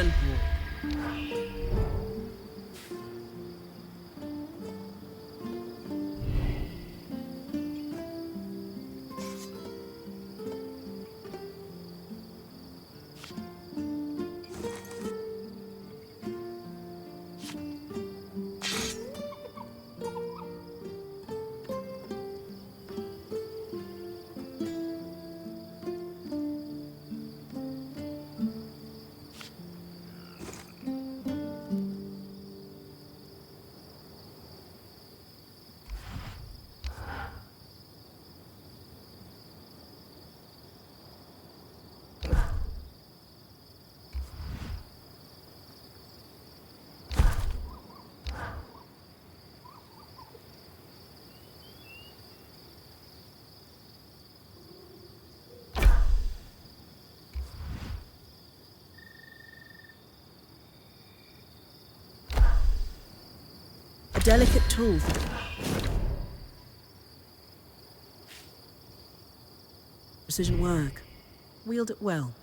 permanent wall. A delicate tool. Precision work. Wield it well.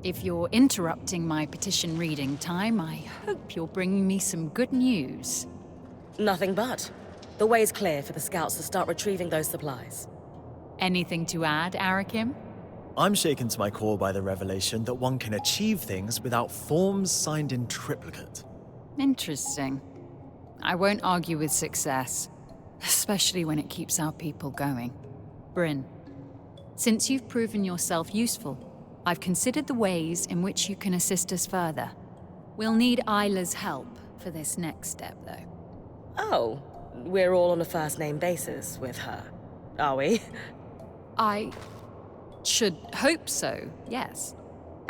If you're interrupting my petition reading time, I hope you're bringing me some good news. Nothing but. The way's clear for the scouts to start retrieving those supplies. Anything to add, Arakim? I'm shaken to my core by the revelation that one can achieve things without forms signed in triplicate. Interesting. I won't argue with success, especially when it keeps our people going. Bryn, since you've proven yourself useful, I've considered the ways in which you can assist us further. We'll need Isla's help for this next step, though. Oh, we're all on a first-name basis with her, are we? I should hope so, yes.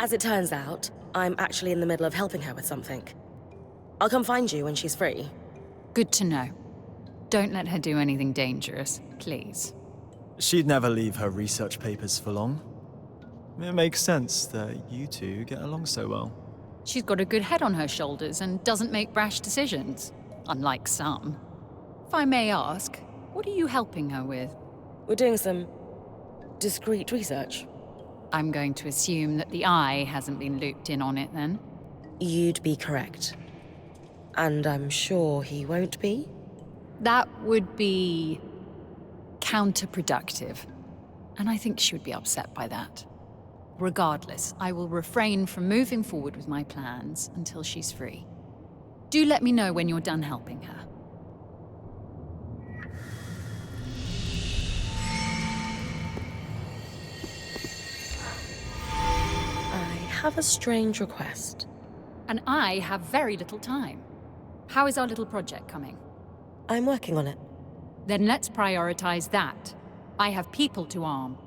As it turns out, I'm actually in the middle of helping her with something. I'll come find you when she's free. Good to know. Don't let her do anything dangerous, please. She'd never leave her research papers for long. It makes sense that you two get along so well. She's got a good head on her shoulders and doesn't make brash decisions, unlike some. If I may ask, what are you helping her with? We're doing some discreet research. I'm going to assume that the Eye hasn't been looped in on it then. You'd be correct. And I'm sure he won't be? That would be counterproductive. And I think she would be upset by that. Regardless, I will refrain from moving forward with my plans until she's free. Do let me know when you're done helping her. I have a strange request. And I have very little time. How is our little project coming? I'm working on it. Then let's prioritize that. I have people to arm.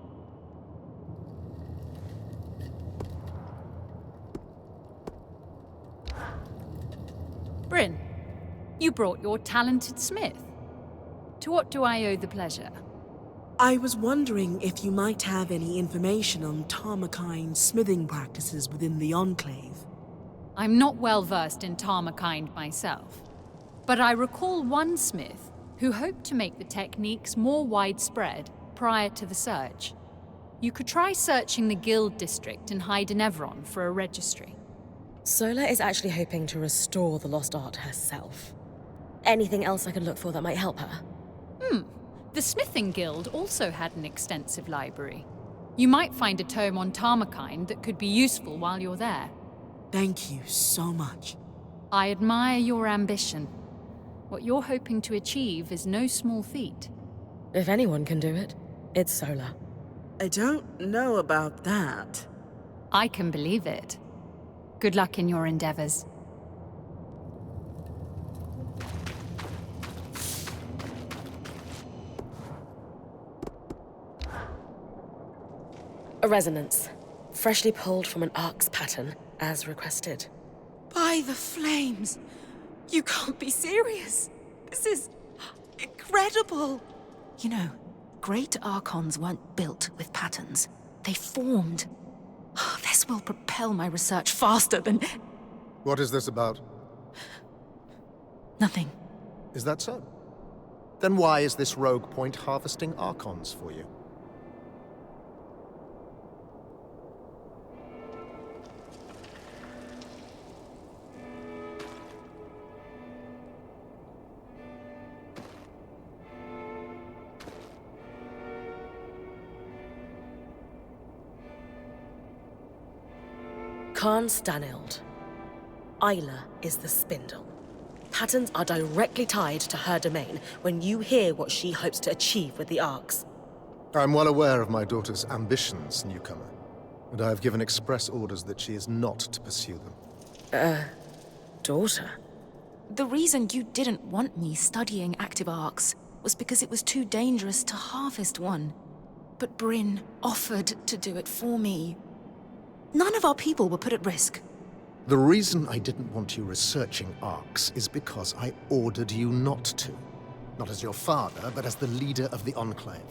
Bryn, you brought your talented smith. To what do I owe the pleasure? I was wondering if you might have any information on Tarmakine's smithing practices within the Enclave. I'm not well versed in Tarmakind myself, but I recall one smith who hoped to make the techniques more widespread prior to the surge. You could try searching the Guild District in Heidenevron for a registry. Sola is actually hoping to restore the lost art herself. Anything else I could look for that might help her? The Smithing Guild also had an extensive library. You might find a tome on Tarmakind that could be useful while you're there. Thank you so much. I admire your ambition. What you're hoping to achieve is no small feat. If anyone can do it, it's Sola. I don't know about that. I can believe it. Good luck in your endeavors. A resonance, freshly pulled from an ark's pattern, as requested. By the flames! You can't be serious! This is incredible! You know, great archons weren't built with patterns. They formed. This will propel my research faster than... What is this about? Nothing. Is that so? Then why is this rogue point harvesting archons for you? Khan Stanild. Isla is the spindle. Patterns are directly tied to her domain when you hear what she hopes to achieve with the arcs. I'm well aware of my daughter's ambitions, newcomer, and I have given express orders that she is not to pursue them. Daughter? The reason you didn't want me studying active arcs was because it was too dangerous to harvest one. But Bryn offered to do it for me. None of our people were put at risk. The reason I didn't want you researching arcs is because I ordered you not to. Not as your father, but as the leader of the Enclave.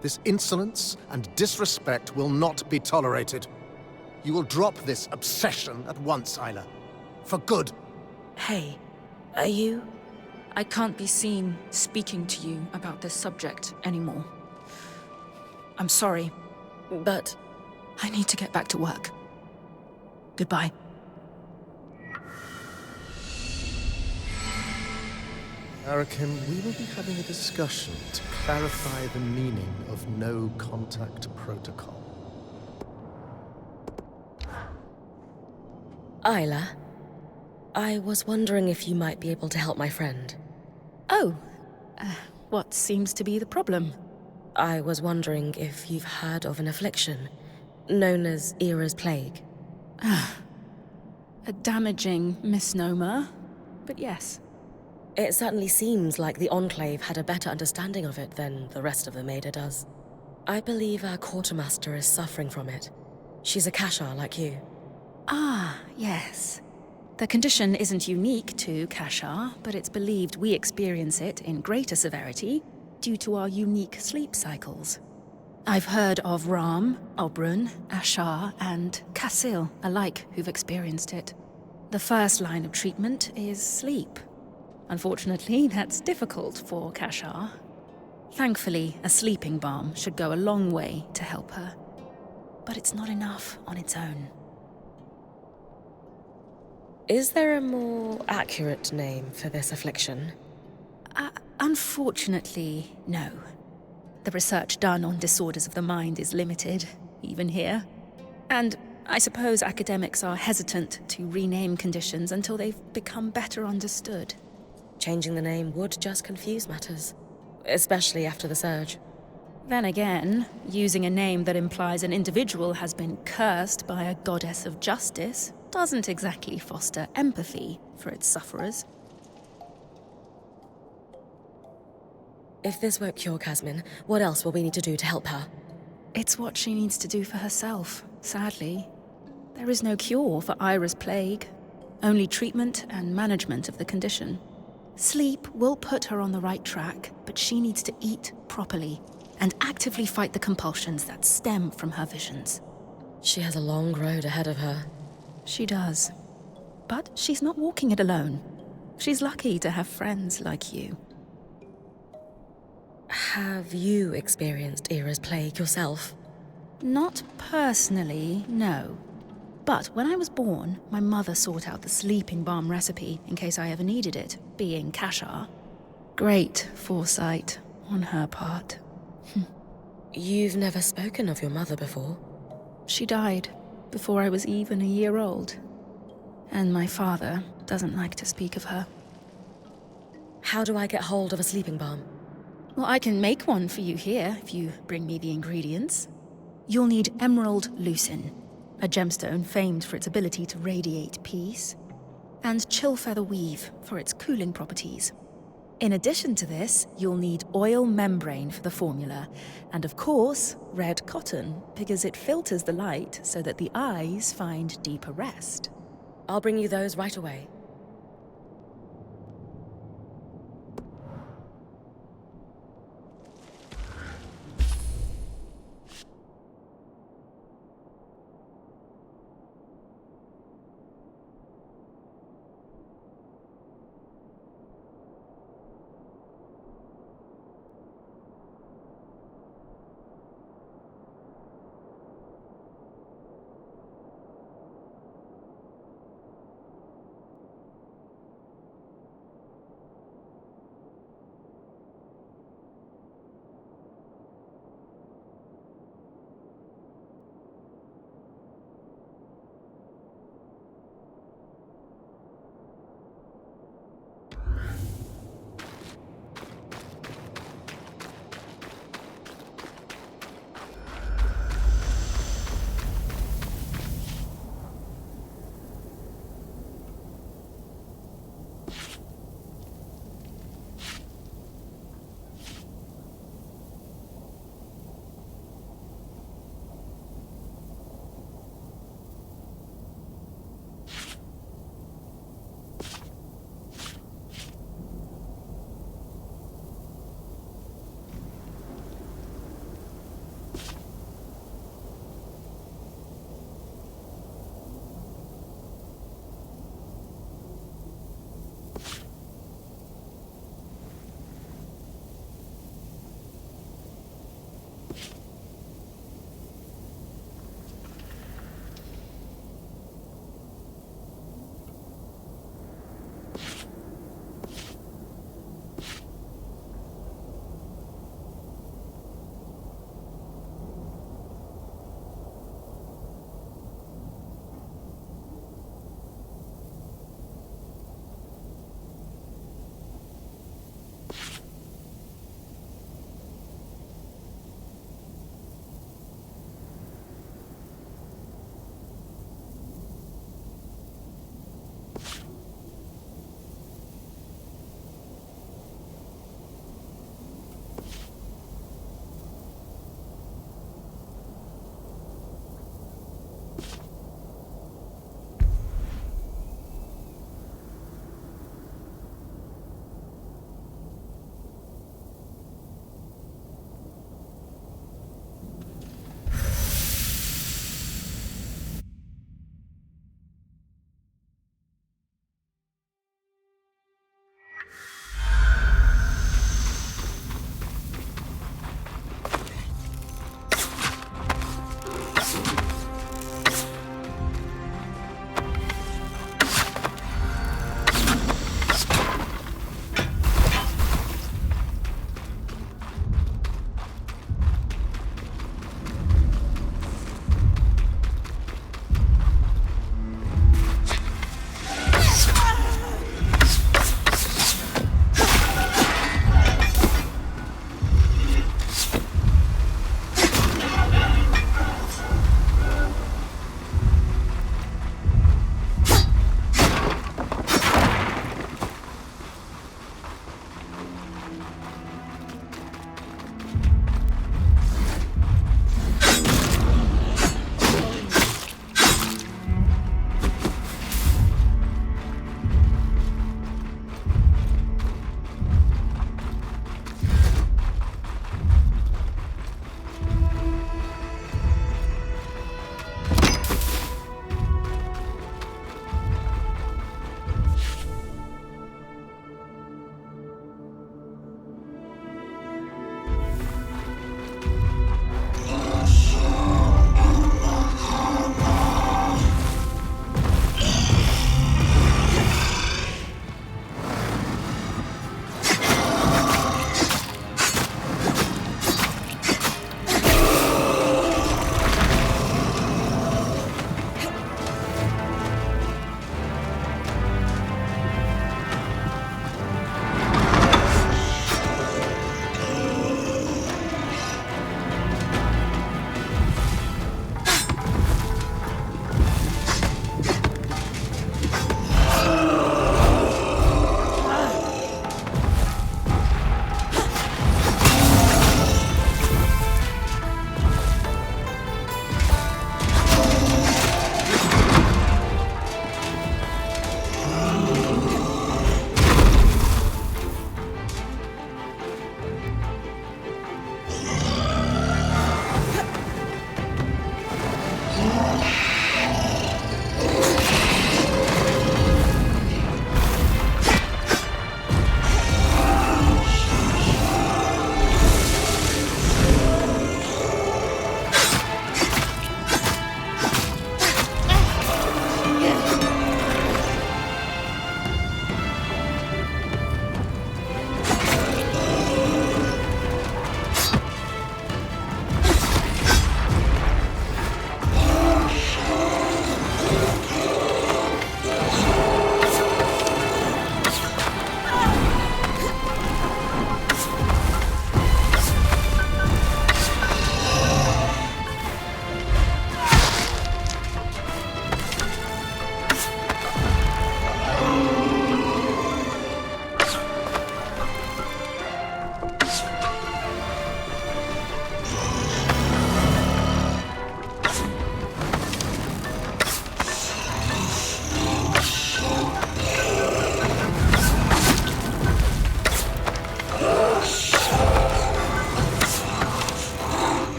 This insolence and disrespect will not be tolerated. You will drop this obsession at once, Isla. For good. Hey, are you? I can't be seen speaking to you about this subject anymore. I'm sorry. But... I need to get back to work. Goodbye. Arakin, we will be having a discussion to clarify the meaning of no contact protocol. Isla, I was wondering if you might be able to help my friend. Oh, what seems to be the problem? I was wondering if you've heard of an affliction known as Era's Plague. A damaging misnomer, but yes. It certainly seems like the Enclave had a better understanding of it than the rest of the Maida does. I believe our quartermaster is suffering from it. She's a Kashar like you. Ah, yes. The condition isn't unique to Kashar, but it's believed we experience it in greater severity due to our unique sleep cycles. I've heard of Ram, Obrun, Ashar, and Kassil alike who've experienced it. The first line of treatment is sleep. Unfortunately, that's difficult for Kashar. Thankfully, a sleeping balm should go a long way to help her. But it's not enough on its own. Is there a more accurate name for this affliction? Unfortunately, no. The research done on disorders of the mind is limited, even here. And I suppose academics are hesitant to rename conditions until they've become better understood. Changing the name would just confuse matters, especially after the surge. Then again, using a name that implies an individual has been cursed by a goddess of justice doesn't exactly foster empathy for its sufferers. If this won't cure Kasmin, what else will we need to do to help her? It's what she needs to do for herself, sadly. There is no cure for Ira's plague, only treatment and management of the condition. Sleep will put her on the right track, but she needs to eat properly and actively fight the compulsions that stem from her visions. She has a long road ahead of her. She does. But she's not walking it alone. She's lucky to have friends like you. Have you experienced Ira's plague yourself? Not personally, no. But when I was born, my mother sought out the sleeping balm recipe in case I ever needed it, being Kashar. Great foresight on her part. You've never spoken of your mother before? She died before I was even a year old. And my father doesn't like to speak of her. How do I get hold of a sleeping balm? Well, I can make one for you here if you bring me the ingredients. You'll need emerald lucin, a gemstone famed for its ability to radiate peace, and chill feather weave for its cooling properties. In addition to this, you'll need oil membrane for the formula, and of course, red cotton, because it filters the light so that the eyes find deeper rest. I'll bring you those right away.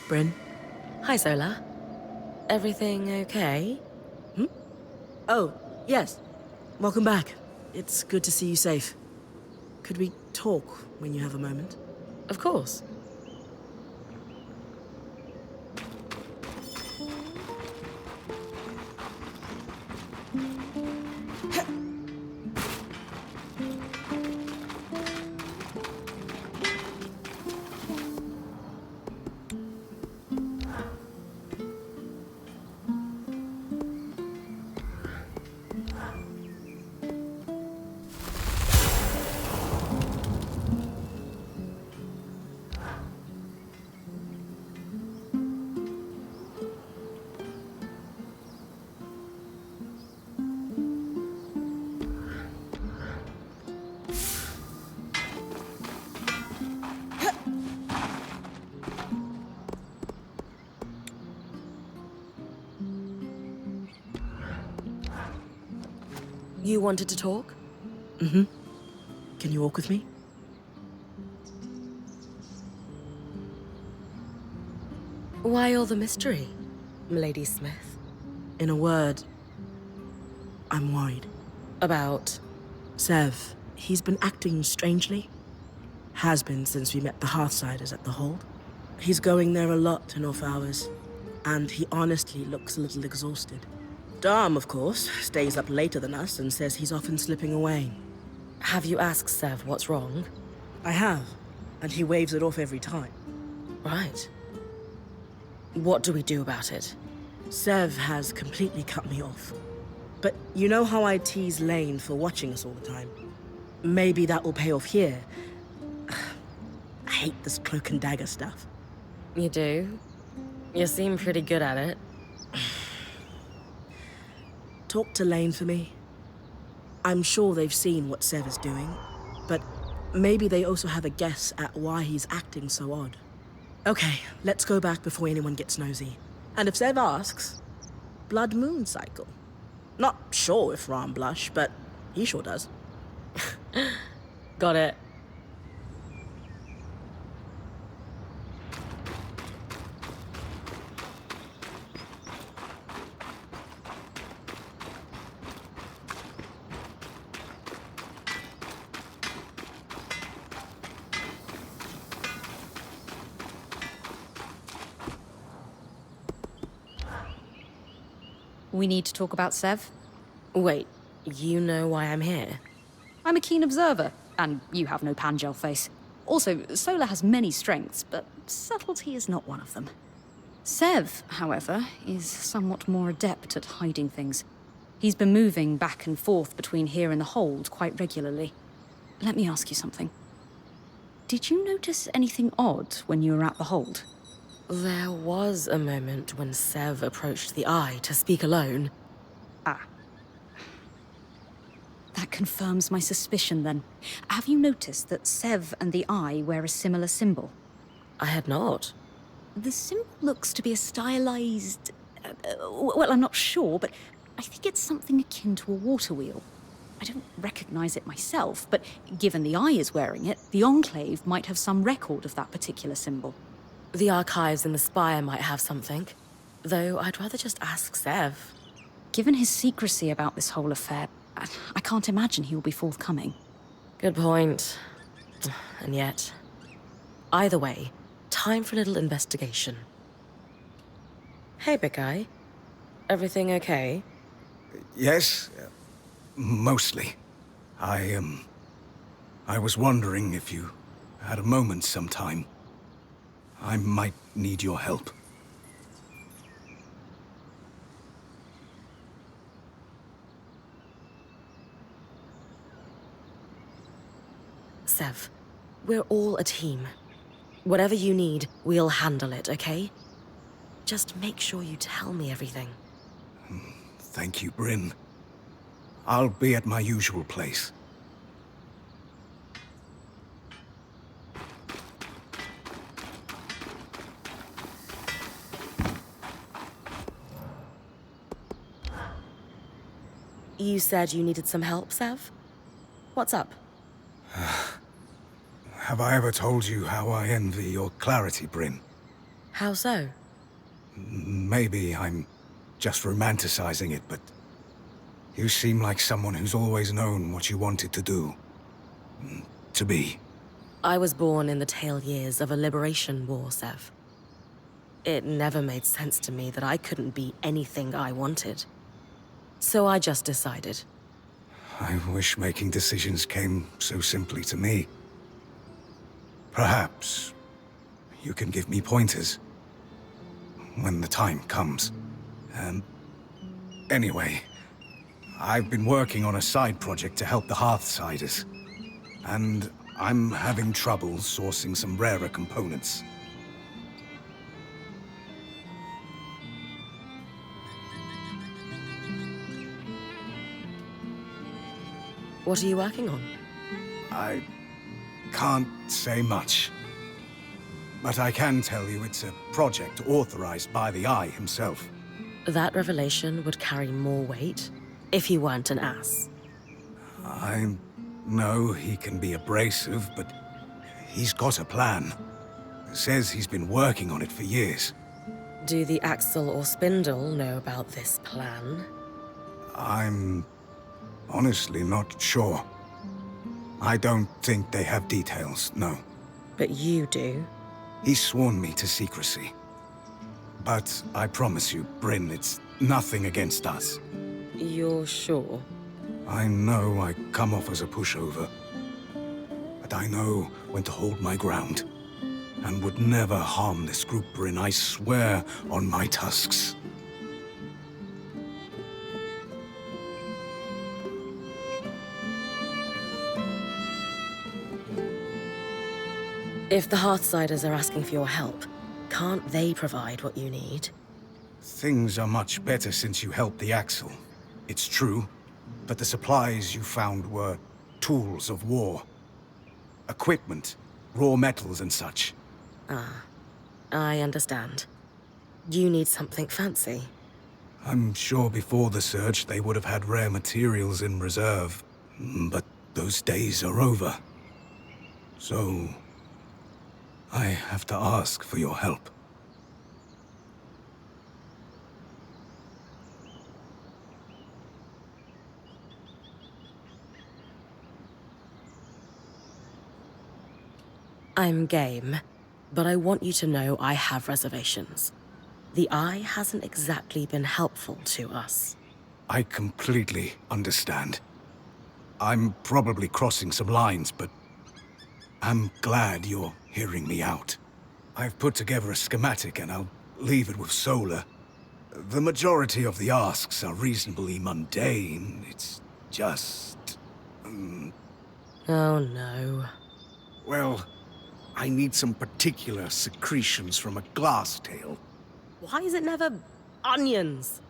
Bryn? Hi, Zola. Everything okay? Oh, yes. Welcome back. It's good to see you safe. Could we talk when you have a moment? Of course. You wanted to talk? Can you walk with me? Why all the mystery, Milady Smith? In a word, I'm worried. About... Sev, he's been acting strangely. Has been since we met the Hearthsiders at the Hold. He's going there a lot in off hours, and he honestly looks a little exhausted. Dom, of course, stays up later than us and says he's often slipping away. Have you asked Sev what's wrong? I have, and he waves it off every time. Right. What do we do about it? Sev has completely cut me off. But you know how I tease Lane for watching us all the time? Maybe that will pay off here. I hate this cloak and dagger stuff. You do? You seem pretty good at it. Talk to Lane for me. I'm sure they've seen what Sev is doing, but maybe they also have a guess at why he's acting so odd. Okay, let's go back before anyone gets nosy. And if Sev asks, blood moon cycle. Not sure if Ram blush, but he sure does. Got it. We need to talk about Sev. Wait, you know why I'm here? I'm a keen observer, and you have no Pangel face. Also, Sola has many strengths, but subtlety is not one of them. Sev, however, is somewhat more adept at hiding things. He's been moving back and forth between here and the Hold quite regularly. Let me ask you something. Did you notice anything odd when you were at the Hold? There was a moment when Sev approached the Eye to speak alone. Ah. That confirms my suspicion, then. Have you noticed that Sev and the Eye wear a similar symbol? I had not. The symbol looks to be a stylized... well, I'm not sure, but I think it's something akin to a water wheel. I don't recognize it myself, but given the Eye is wearing it, the Enclave might have some record of that particular symbol. The archives in the Spire might have something. Though I'd rather just ask Sev. Given his secrecy about this whole affair, I can't imagine he will be forthcoming. Good point. And yet... Either way, time for a little investigation. Hey, big guy. Everything okay? Yes, mostly. I was wondering if you had a moment sometime. I might need your help. Sev, we're all a team. Whatever you need, we'll handle it, okay? Just make sure you tell me everything. Thank you, Bryn. I'll be at my usual place. You said you needed some help, Sev? What's up? Have I ever told you how I envy your clarity, Bryn? How so? Maybe I'm just romanticizing it, but you seem like someone who's always known what you wanted to do. To be. I was born in the tail years of a liberation war, Sev. It never made sense to me that I couldn't be anything I wanted. So I just decided. I wish making decisions came so simply to me. Perhaps you can give me pointers when the time comes. Anyway, I've been working on a side project to help the Hearthsiders, and I'm having trouble sourcing some rarer components. What are you working on? I can't say much. But I can tell you it's a project authorized by the Eye himself. That revelation would carry more weight if he weren't an ass. I know he can be abrasive, but he's got a plan. Says he's been working on it for years. Do the Axel or Spindle know about this plan? I'm honestly not sure. I don't think they have details, no. But you do. He's sworn me to secrecy. But I promise you, Bryn, it's nothing against us. You're sure? I know I come off as a pushover. But I know when to hold my ground. And would never harm this group, Bryn, I swear on my tusks. If the Hearthsiders are asking for your help, can't they provide what you need? Things are much better since you helped the Axel. It's true, but the supplies you found were tools of war. Equipment, raw metals and such. Ah, I understand. You need something fancy. I'm sure before the Surge they would have had rare materials in reserve. But those days are over. So I have to ask for your help. I'm game, but I want you to know I have reservations. The Eye hasn't exactly been helpful to us. I completely understand. I'm probably crossing some lines, but I'm glad you're hearing me out. I've put together a schematic and I'll leave it with Solar. The majority of the asks are reasonably mundane. It's just... Oh no. Well, I need some particular secretions from a glass tail. Why is it never onions?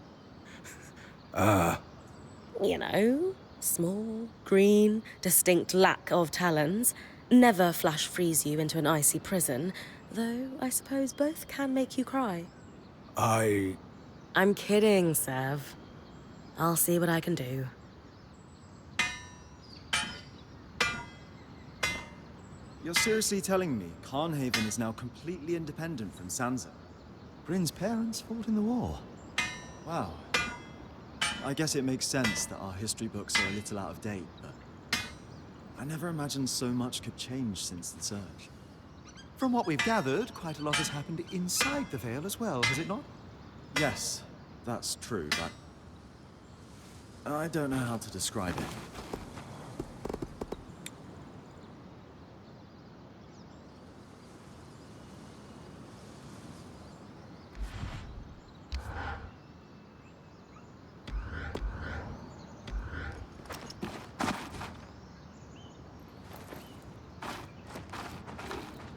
You know, small, green, distinct lack of talons. Never flash freeze you into an icy prison, though I suppose both can make you cry. I'm kidding, Sev. I'll see what I can do. You're seriously telling me Carnhaven is now completely independent from Sansa? Bryn's parents fought in the war. Wow. I guess it makes sense that our history books are a little out of date, but I never imagined so much could change since the Surge. From what we've gathered, quite a lot has happened inside the Vale as well, has it not? Yes, that's true, but I don't know how to describe it.